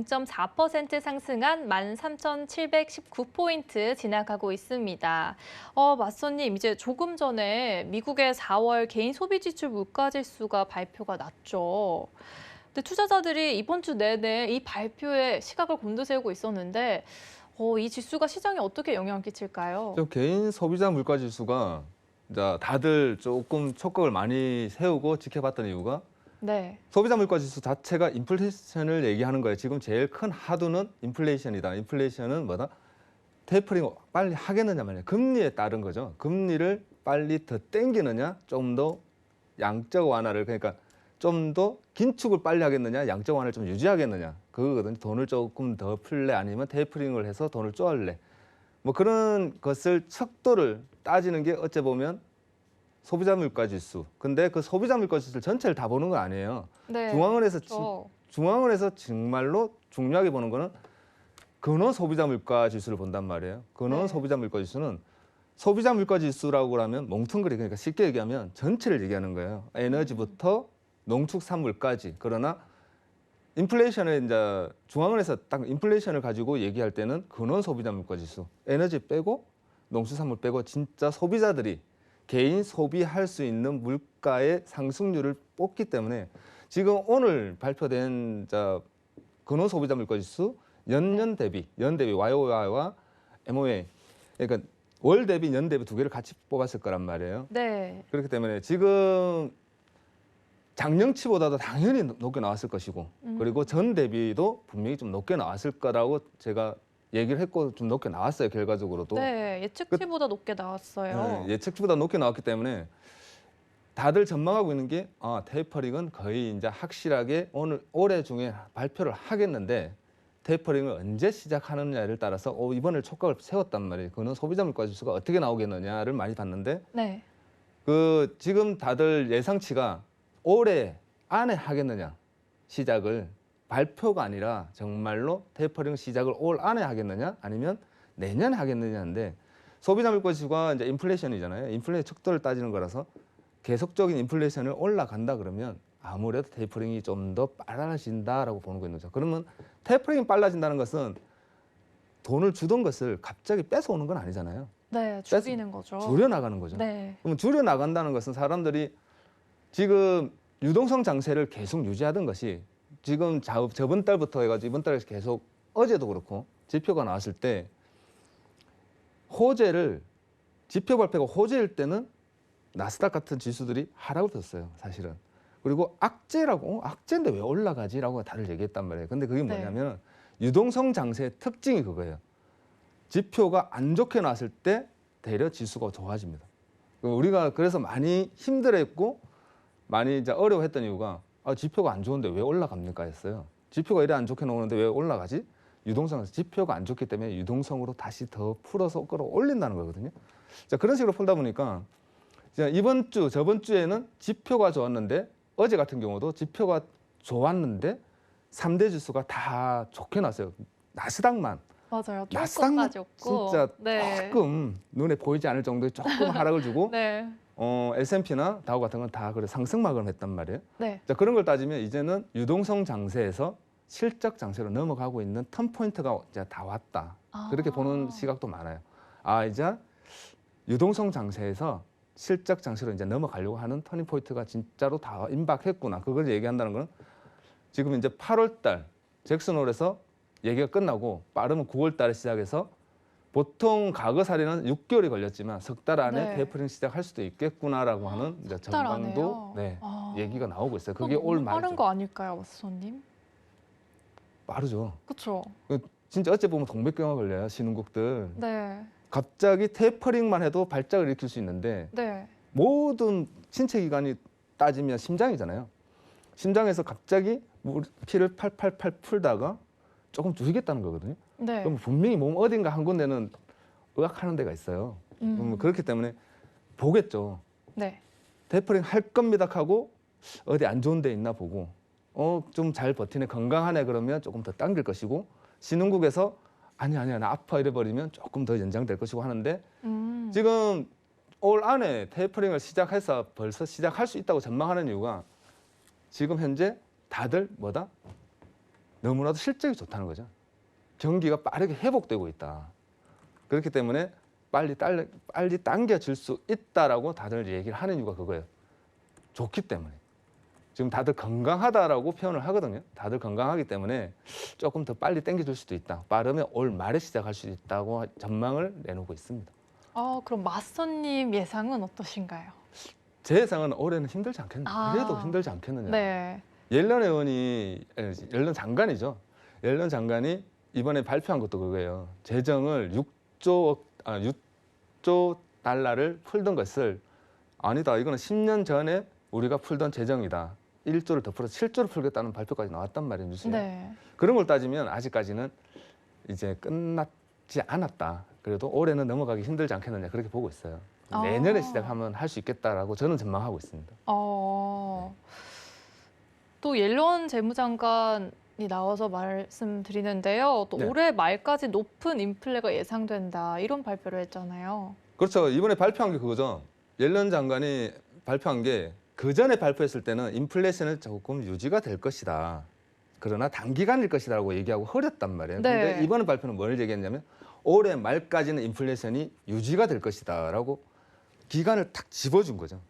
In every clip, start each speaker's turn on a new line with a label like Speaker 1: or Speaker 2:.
Speaker 1: 0.4% 상승한 13,719포인트 지나가고 있습니다. 맞선님, 이제 조금 전에 미국의 4월 개인 소비지출 물가지수가 발표가 났죠. 근데 투자자들이 이번 주 내내 이 발표에 시각을 곤두세우고 있었는데 이 지수가 시장에 어떻게 영향을 끼칠까요?
Speaker 2: 좀 개인 소비자 물가 지수가 이제 다들 조금 촉각을 많이 세우고 지켜봤던 이유가
Speaker 1: 네.
Speaker 2: 소비자 물가 지수 자체가 인플레이션을 얘기하는 거예요. 지금 제일 큰 하두는 인플레이션이다. 인플레이션은 뭐다? 테이퍼링 빨리 하겠느냐 말이야. 금리에 따른 거죠. 금리를 빨리 더 땡기느냐, 좀 더 양적 완화를 그러니까 좀 더 긴축을 빨리 하겠느냐, 양적 완화를 좀 유지하겠느냐. 그거거든요. 돈을 조금 더 풀래 아니면 테이퍼링을 해서 돈을 쪼을래. 뭐 그런 것을 척도를 따지는 게 어째 보면 소비자 물가 지수. 근데 그 소비자 물가 지수를 전체를 다 보는 건 아니에요.
Speaker 1: 네.
Speaker 2: 중앙은행에서
Speaker 1: 그렇죠.
Speaker 2: 중앙은행에서 정말로 중요하게 보는 거는 근원 소비자 물가 지수를 본단 말이에요. 근원
Speaker 1: 네.
Speaker 2: 소비자 물가 지수는 소비자 물가 지수라고 하면 뭉뚱그리 그러니까 쉽게 얘기하면 전체를 얘기하는 거예요. 에너지부터 농축산물까지. 그러나 인플레이션을 이제 중앙은행에서 딱 인플레이션을 가지고 얘기할 때는 근원 소비자 물가 지수, 에너지 빼고 농수산물 빼고 진짜 소비자들이 개인 소비할 수 있는 물가의 상승률을 뽑기 때문에 지금 오늘 발표된 근원 소비자 물가 지수 연년 대비 YOY와 MOA 그러니까 월 대비 년 대비 두 개를 같이 뽑았을 거란 말이에요.
Speaker 1: 네.
Speaker 2: 그렇기 때문에 지금 작년치보다도 당연히 높게 나왔을 것이고 그리고 전 대비도 분명히 좀 높게 나왔을 거라고 제가 얘기를 했고 좀 높게 나왔어요. 결과적으로도.
Speaker 1: 네, 예측치보다 높게 나왔어요.
Speaker 2: 네, 예측치보다 높게 나왔기 때문에 다들 전망하고 있는 게 테이퍼링은 거의 이제 확실하게 올해 중에 발표를 하겠는데 테이퍼링을 언제 시작하느냐를 따라서 이번에 촉각을 세웠단 말이에요. 그거는 소비자 물가 지수가 어떻게 나오겠느냐를 많이 봤는데
Speaker 1: 네.
Speaker 2: 지금 다들 예상치가 올해 안에 하겠느냐 시작을 발표가 아니라 정말로 테이퍼링 시작을 올 안에 하겠느냐 아니면 내년에 하겠느냐인데 소비자 물가 지수가 이제 인플레이션이잖아요. 인플레이션 척도를 따지는 거라서 계속적인 인플레이션을 올라간다 그러면 아무래도 테이퍼링이 좀 더 빨라진다라고 보는 거죠. 그러면 테이퍼링이 빨라진다는 것은 돈을 주던 것을 갑자기 뺏어오는 건 아니잖아요.
Speaker 1: 네, 줄이는 거죠.
Speaker 2: 줄여나가는 거죠.
Speaker 1: 네.
Speaker 2: 그러면 줄여나간다는 것은 사람들이 지금 유동성 장세를 계속 유지하던 것이 지금 저번 달부터 해가지고 이번 달에 계속 어제도 그렇고 지표가 나왔을 때 호재를 지표 발표가 호재일 때는 나스닥 같은 지수들이 하락을 떴어요, 사실은. 그리고 악재인데 왜 올라가지라고 다들 얘기했단 말이에요. 근데 그게 뭐냐면 유동성 장세의 특징이 그거예요. 지표가 안 좋게 나왔을 때 대려 지수가 좋아집니다. 우리가 그래서 많이 힘들었고 많이 이제 어려워했던 이유가 지표가 안 좋은데 왜 올라갑니까 했어요. 지표가 이래 안 좋게 나오는데 왜 올라가지? 유동성에서 지표가 안 좋기 때문에 유동성으로 다시 더 풀어서 끌어올린다는 거거든요. 자, 그런 식으로 풀다 보니까 이번 주, 저번 주에는 지표가 좋았는데 어제 같은 경우도 지표가 좋았는데 3대 지수가 다 좋게 나왔어요. 나스닥만.
Speaker 1: 맞아요.
Speaker 2: 나스닥만
Speaker 1: 조금까지 없고.
Speaker 2: 진짜
Speaker 1: 네.
Speaker 2: 조금 눈에 보이지 않을 정도의 조금 하락을 주고
Speaker 1: 네.
Speaker 2: S&P나 다우 같은 건 다 그래 상승막을 했단 말이에요.
Speaker 1: 네.
Speaker 2: 자, 그런 걸 따지면 이제는 유동성 장세에서 실적 장세로 넘어가고 있는 턴 포인트가 이제 다 왔다. 그렇게 보는 시각도 많아요. 이제 유동성 장세에서 실적 장세로 이제 넘어가려고 하는 터닝 포인트가 진짜로 다 임박했구나. 그걸 얘기한다는 건 지금 이제 8월 달 잭슨홀에서 얘기가 끝나고 빠르면 9월 달에 시작해서 보통 과거 사례는 6개월이 걸렸지만 석 달 안에 테이퍼링 시작할 수도 있겠구나라고 하는 이제 전망도 얘기가 나오고 있어요. 그게 올 말이죠.
Speaker 1: 빠른 거 아닐까요, 마스터님?
Speaker 2: 빠르죠.
Speaker 1: 그렇죠.
Speaker 2: 진짜 어째 보면 동백경화 걸려요, 신흥국들.
Speaker 1: 네.
Speaker 2: 갑자기 테이퍼링만 해도 발작을 일으킬 수 있는데
Speaker 1: 네.
Speaker 2: 모든 신체 기관이 따지면 심장이잖아요. 심장에서 갑자기 피를 팔팔팔 풀다가 조금 줄이겠다는 거거든요.
Speaker 1: 네.
Speaker 2: 그럼 분명히 몸 어딘가 한 군데는 의학하는 데가 있어요. 그렇기 때문에 보겠죠.
Speaker 1: 네.
Speaker 2: 테이퍼링 할 겁니다 하고 어디 안 좋은 데 있나 보고 좀 잘 버티네 건강하네 그러면 조금 더 당길 것이고 신흥국에서 아니야 나 아파 이래버리면 조금 더 연장될 것이고 하는데 지금 올 안에 테이퍼링을 시작해서 벌써 시작할 수 있다고 전망하는 이유가 지금 현재 다들 너무나도 실적이 좋다는 거죠. 경기가 빠르게 회복되고 있다. 그렇기 때문에 빨리 당겨질 수 있다라고 다들 얘기를 하는 이유가 그거예요. 좋기 때문에. 지금 다들 건강하다라고 표현을 하거든요. 다들 건강하기 때문에 조금 더 빨리 당겨줄 수도 있다. 빠르면 올 말에 시작할 수도 있다고 전망을 내놓고 있습니다.
Speaker 1: 그럼 맞선님 예상은 어떠신가요?
Speaker 2: 제 예상은 올해는 힘들지 않겠느냐. 그래도 힘들지 않겠느냐.
Speaker 1: 네.
Speaker 2: 옐런 장관이죠. 옐런 장관이 이번에 발표한 것도 그거예요. 재정을 6조 달러를 풀던 것을 아니다. 이거는 10년 전에 우리가 풀던 재정이다. 1조를 더 풀어서 7조를 풀겠다는 발표까지 나왔단 말이에요. 뉴스에.
Speaker 1: 네.
Speaker 2: 그런 걸 따지면 아직까지는 이제 끝났지 않았다. 그래도 올해는 넘어가기 힘들지 않겠느냐 그렇게 보고 있어요. 내년에 시작하면 할 수 있겠다라고 저는 전망하고 있습니다.
Speaker 1: 또 옐런 재무장관이 나와서 말씀드리는데요. 또
Speaker 2: 네.
Speaker 1: 올해 말까지 높은 인플레가 예상된다. 이런 발표를 했잖아요.
Speaker 2: 그렇죠. 이번에 발표한 게 그거죠. 옐런 장관이 발표한 게 그 전에 발표했을 때는 인플레이션은 조금 유지가 될 것이다. 그러나 단기간일 것이라고 얘기하고 흐렸단 말이에요. 그런데
Speaker 1: 네.
Speaker 2: 이번 발표는 뭘 얘기했냐면 올해 말까지는 인플레이션이 유지가 될 것이다라고 기간을 탁 집어준 거죠.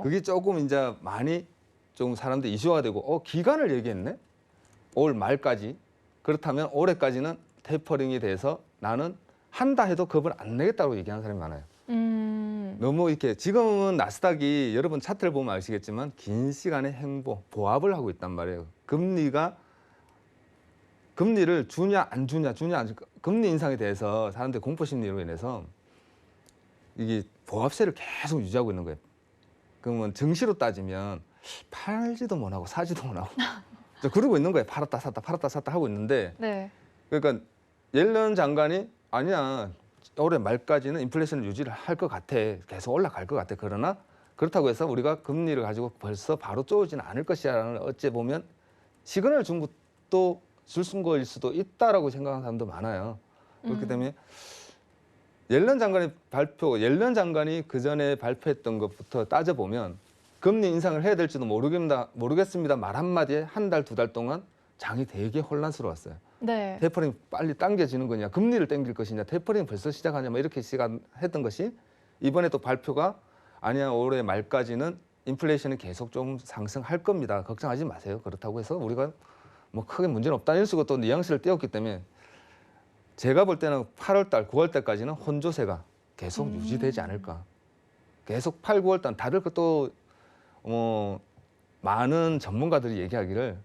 Speaker 2: 그게 조금 이제 많이 좀 사람들 이슈화가 되고 기간을 얘기했네? 올 말까지. 그렇다면 올해까지는 테이퍼링에 대해서 나는 한다 해도 겁을 안 내겠다고 얘기하는 사람이 많아요. 너무 이렇게 지금은 나스닥이 여러분 차트를 보면 아시겠지만 긴 시간의 보합을 하고 있단 말이에요. 금리를 주냐 안 주냐 금리 인상에 대해서 사람들이 공포 심리로 인해서 이게 보합세를 계속 유지하고 있는 거예요. 그러면 증시로 따지면 팔지도 못하고 사지도 못하고 그러고 있는 거예요. 팔았다 샀다 하고 있는데
Speaker 1: 네.
Speaker 2: 그러니까 옐런 장관이 아니야. 올해 말까지는 인플레이션을 유지를 할 것 같아. 계속 올라갈 것 같아. 그러나 그렇다고 해서 우리가 금리를 가지고 벌써 바로 쪼지는 않을 것이라는 어찌 보면 시그널을 준 것도 줄쓴 거일 수도 있다라고 생각하는 사람도 많아요. 그렇기 때문에 옐런 장관이 그 전에 발표했던 것부터 따져보면 금리 인상을 해야 될지도 모르겠습니다. 말 한마디에 한 달, 2달 동안 장이 되게 혼란스러웠어요.
Speaker 1: 네.
Speaker 2: 테이퍼링 빨리 당겨지는 거냐, 금리를 당길 것이냐, 테이퍼링 벌써 시작하냐, 이렇게 시작했던 것이 이번에 또 발표가 아니야, 올해 말까지는 인플레이션이 계속 좀 상승할 겁니다. 걱정하지 마세요. 그렇다고 해서 우리가 뭐 크게 문제는 없다. 이런 식으로 또 뉘앙스를 띄웠기 때문에 제가 볼 때는 8월 달, 9월 달까지는 혼조세가 계속 유지되지 않을까. 계속 8, 9월 달 다들 또 많은 전문가들이 얘기하기를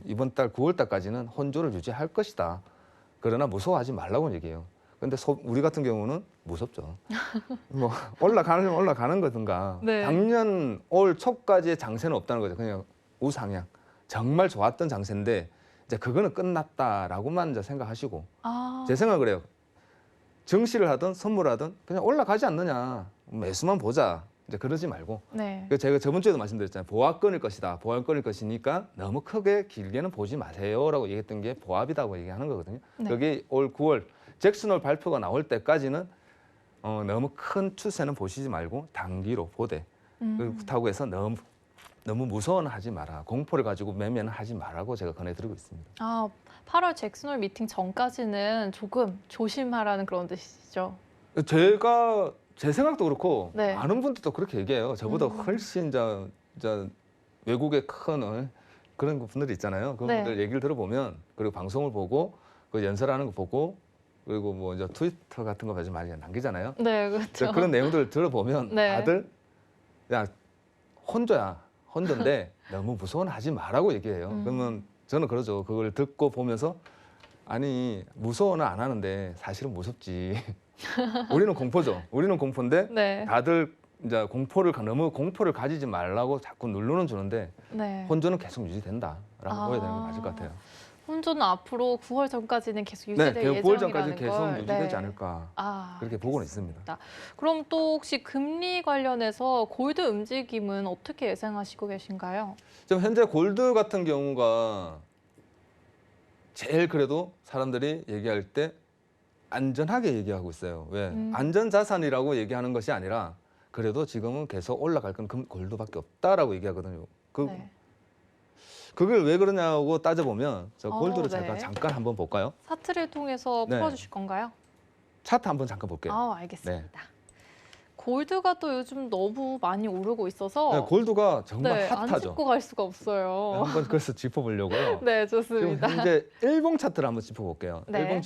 Speaker 2: 이번 달 9월 달까지는 혼조를 유지할 것이다. 그러나 무서워하지 말라고 얘기해요. 근데 우리 같은 경우는 무섭죠. 뭐 올라가면 올라가는 거든가.
Speaker 1: 네.
Speaker 2: 작년 올 초까지의 장세는 없다는 거죠. 그냥 우상향. 정말 좋았던 장세인데 이제 그거는 끝났다라고만 이제 생각하시고. 제 생각은 그래요. 증시를 하든 선물하든 그냥 올라가지 않느냐. 매수만 보자. 이제 그러지 말고.
Speaker 1: 네.
Speaker 2: 제가 저번 주에도 말씀드렸잖아요. 보합권일 것이다. 보합권일 것이니까 너무 크게 길게는 보지 마세요라고 얘기했던 게 보합이라고 얘기하는 거거든요.
Speaker 1: 네.
Speaker 2: 그게 올 9월 잭슨홀 발표가 나올 때까지는 너무 큰 추세는 보시지 말고 단기로 보되 그렇다고 해서 너무 무서워는 하지 마라. 공포를 가지고 매매는 하지 말라고 제가 권해드리고 있습니다.
Speaker 1: 8월 잭슨홀 미팅 전까지는 조금 조심하라는 그런 뜻이시죠?
Speaker 2: 제 생각도 그렇고
Speaker 1: 네.
Speaker 2: 많은 분들도 그렇게 얘기해요. 저보다 훨씬 외국의 큰 그런 분들이 있잖아요. 그런
Speaker 1: 네.
Speaker 2: 분들 얘기를 들어보면 그리고 방송을 보고 그 연설하는 거 보고 그리고 뭐 이제 트위터 같은 거 많이 남기잖아요.
Speaker 1: 네, 그렇죠.
Speaker 2: 그런 내용들을 들어보면
Speaker 1: 네.
Speaker 2: 다들 야 혼조인데 너무 무서워는 하지 마라고 얘기해요. 그러면 저는 그러죠. 그걸 듣고 보면서 아니 무서워는 안 하는데 사실은 무섭지. 우리는 공포죠. 우리는 공포인데
Speaker 1: 네.
Speaker 2: 다들 이제 너무 공포를 가지지 말라고 자꾸 누르는 주는데
Speaker 1: 네.
Speaker 2: 혼조는 계속 유지된다라고 보여야 되는 게 맞을 것 같아요.
Speaker 1: 혼조는 앞으로 9월 전까지는 계속
Speaker 2: 네,
Speaker 1: 유지될
Speaker 2: 9월
Speaker 1: 예정이라는
Speaker 2: 전까지 계속
Speaker 1: 걸.
Speaker 2: 유지되지
Speaker 1: 네.
Speaker 2: 않을까 그렇게 보고는 있습니다.
Speaker 1: 그럼 또 혹시 금리 관련해서 골드 움직임은 어떻게 예상하시고 계신가요?
Speaker 2: 지금 현재 골드 같은 경우가 제일 그래도 사람들이 얘기할 때 안전하게 얘기하고 있어요. 왜? 안전자산이라고 얘기하는 것이 아니라 그래도 지금은 계속 올라갈 건 골드밖에 없다라고 얘기하거든요.
Speaker 1: 네.
Speaker 2: 그걸 왜 그러냐고 따져보면 저 골드를
Speaker 1: 네.
Speaker 2: 제가 잠깐 한번 볼까요?
Speaker 1: 차트를 통해서
Speaker 2: 네.
Speaker 1: 풀어주실 건가요?
Speaker 2: 차트 한번 잠깐 볼게요.
Speaker 1: 알겠습니다. 골드가 또 요즘 너무 많이 오르고 있어서
Speaker 2: 네, 골드가 정말
Speaker 1: 안
Speaker 2: 핫하죠.
Speaker 1: 짚고 갈 수가 없어요.
Speaker 2: 한번 그래서 짚어보려고요.
Speaker 1: 네,
Speaker 2: 지금
Speaker 1: 좋습니다.
Speaker 2: 현재 일봉 차트를 한번 짚어볼게요.
Speaker 1: 네.
Speaker 2: 일봉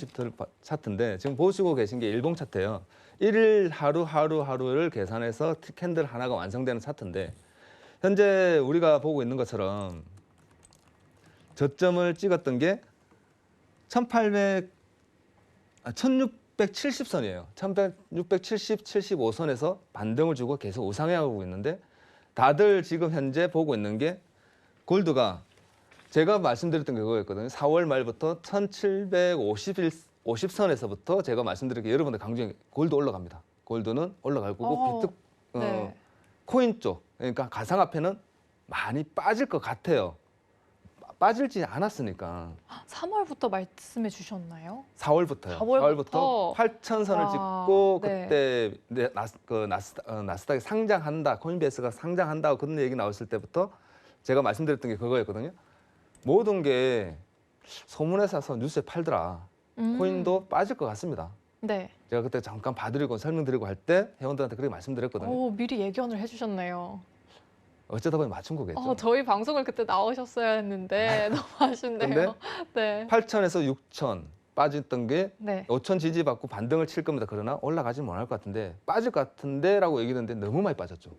Speaker 2: 차트인데 지금 보시고 계신 게 일봉 차트예요. 일일 하루를 계산해서 캔들 하나가 완성되는 차트인데 현재 우리가 보고 있는 것처럼 저점을 찍었던 게 1670선이에요. 1670, 75선에서 반등을 주고 계속 우상향하고 있는데 다들 지금 현재 보고 있는 게 골드가 제가 말씀드렸던 게 그거였거든요. 4월 말부터 1750선에서부터 제가 말씀드린 게 여러분들 강조한 게 골드 올라갑니다. 골드는 올라갈 거고
Speaker 1: 네.
Speaker 2: 코인 쪽 그러니까 가상화폐는 많이 빠질 것 같아요. 빠질지 않았으니까
Speaker 1: 3월부터 말씀해 주셨나요?
Speaker 2: 4월부터요.
Speaker 1: 4월부터
Speaker 2: 8,000선을
Speaker 1: 와,
Speaker 2: 찍고
Speaker 1: 네.
Speaker 2: 그때 나스닥이 상장한다, 코인베이스가 상장한다 그런 얘기 나왔을 때부터 제가 말씀드렸던 게 그거였거든요. 모든 게 소문에 사서 뉴스에 팔더라. 코인도 빠질 것 같습니다.
Speaker 1: 네.
Speaker 2: 제가 그때 잠깐 봐드리고 설명드리고 할 때 회원들한테 그렇게 말씀드렸거든요.
Speaker 1: 미리 예견을 해주셨네요.
Speaker 2: 어쩌다 보니 맞춘 거겠죠.
Speaker 1: 저희 방송을 그때 나오셨어야 했는데 너무 아쉽네요. 네.
Speaker 2: 8,000에서 6,000 빠졌던 게
Speaker 1: 네.
Speaker 2: 5,000 지지받고 반등을 칠 겁니다. 그러나 올라가지 못할 것 같은데 빠질 것 같은데라고 얘기했는데 너무 많이 빠졌죠.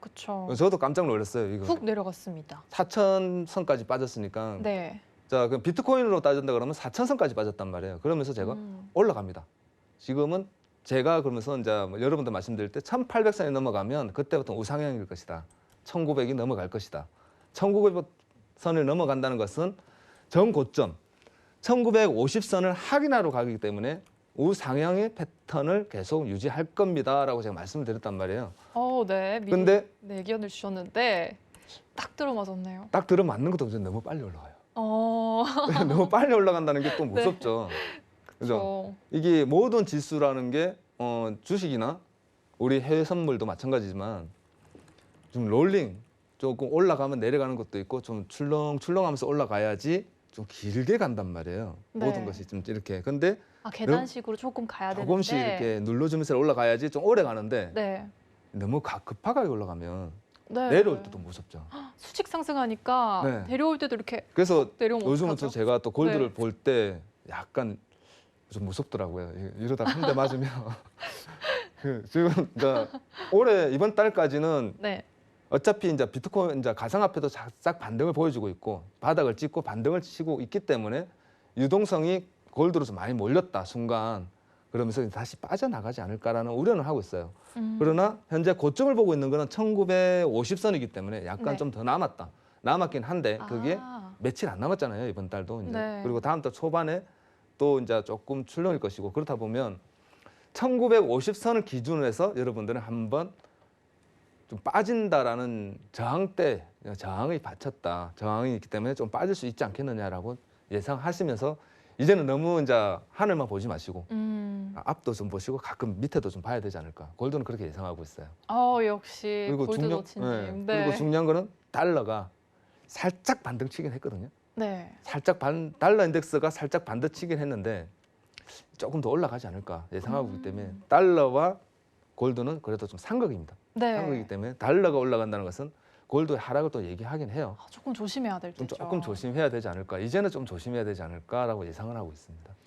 Speaker 1: 그렇죠.
Speaker 2: 저도 깜짝 놀랐어요. 이거
Speaker 1: 훅 내려갔습니다.
Speaker 2: 4,000선까지 빠졌으니까
Speaker 1: 네.
Speaker 2: 자 그럼 비트코인으로 따진다 그러면 4,000선까지 빠졌단 말이에요. 그러면서 제가 올라갑니다. 지금은 제가 그러면서 이제 뭐 여러분들 말씀드릴 때 1,800선이 넘어가면 그때부터 우상향일 것이다. 1,900이 넘어갈 것이다. 1,900선을 넘어간다는 것은 전고점 1,950선을 확인하러 가기 때문에 우상향의 패턴을 계속 유지할 겁니다라고 제가 말씀을 드렸단 말이에요.
Speaker 1: 네. 미리
Speaker 2: 근데
Speaker 1: 예견을 주셨는데 딱 들어맞았네요.
Speaker 2: 딱 들어맞는 것도 너무 빨리 올라가요. 너무 빨리 올라간다는 게 또
Speaker 1: 네.
Speaker 2: 무섭죠. 그죠? 이게 모든 지수라는 게 주식이나 우리 해외 선물도 마찬가지지만 좀 롤링 조금 올라가면 내려가는 것도 있고 좀 출렁출렁하면서 올라가야지 좀 길게 간단 말이에요.
Speaker 1: 네.
Speaker 2: 모든 것이 좀 이렇게. 근데
Speaker 1: 계단식으로 조금 가야 되는데
Speaker 2: 조금씩 이렇게 눌러주면서 올라가야지 좀 오래 가는데
Speaker 1: 네.
Speaker 2: 너무 급하게 올라가면
Speaker 1: 네.
Speaker 2: 내려올 때도 무섭죠.
Speaker 1: 수직 상승하니까
Speaker 2: 네.
Speaker 1: 내려올 때도 이렇게
Speaker 2: 그래서
Speaker 1: 내려오면
Speaker 2: 요즘은
Speaker 1: 어떡하죠?
Speaker 2: 또 제가 또 골드를
Speaker 1: 네.
Speaker 2: 볼 때 약간 좀 무섭더라고요. 이러다 한 대 맞으면 지금 이제 올해 이번 달까지는
Speaker 1: 네.
Speaker 2: 어차피 이제 비트코인 이제 가상화폐도 싹 반등을 보여주고 있고 바닥을 찍고 반등을 치고 있기 때문에 유동성이 골드로 좀 많이 몰렸다 순간 그러면서 다시 빠져나가지 않을까라는 우려는 하고 있어요. 그러나 현재 고점을 보고 있는 거는 1950선이기 때문에 약간
Speaker 1: 네.
Speaker 2: 좀 더 남았긴 한데 그게
Speaker 1: 아,
Speaker 2: 며칠 안 남았잖아요 이번 달도 이제.
Speaker 1: 네.
Speaker 2: 그리고 다음 달 초반에 또 이제 조금 출렁일 것이고 그렇다 보면 1950선을 기준으로 해서 여러분들은 한번 좀 빠진다라는 저항이 받쳤다. 저항이 있기 때문에 좀 빠질 수 있지 않겠느냐라고 예상하시면서 이제는 너무 이제 하늘만 보지 마시고 앞도 좀 보시고 가끔 밑에도 좀 봐야 되지 않을까. 골드는 그렇게 예상하고 있어요.
Speaker 1: 역시 골드 노치님. 네.
Speaker 2: 그리고 중요한 거는 달러가 살짝 반등치긴 했거든요.
Speaker 1: 네.
Speaker 2: 살짝 달러 인덱스가 살짝 반등치긴 했는데 조금 더 올라가지 않을까 예상하고 있기 때문에 달러와 골드는 그래도 좀 상극입니다.
Speaker 1: 네.
Speaker 2: 상극이기 때문에 달러가 올라간다는 것은 골드의 하락을 또 얘기하긴 해요.
Speaker 1: 조금 조심해야 될
Speaker 2: 좀
Speaker 1: 때죠.
Speaker 2: 조금 조심해야 되지 않을까. 이제는 좀 조심해야 되지 않을까라고 예상을 하고 있습니다.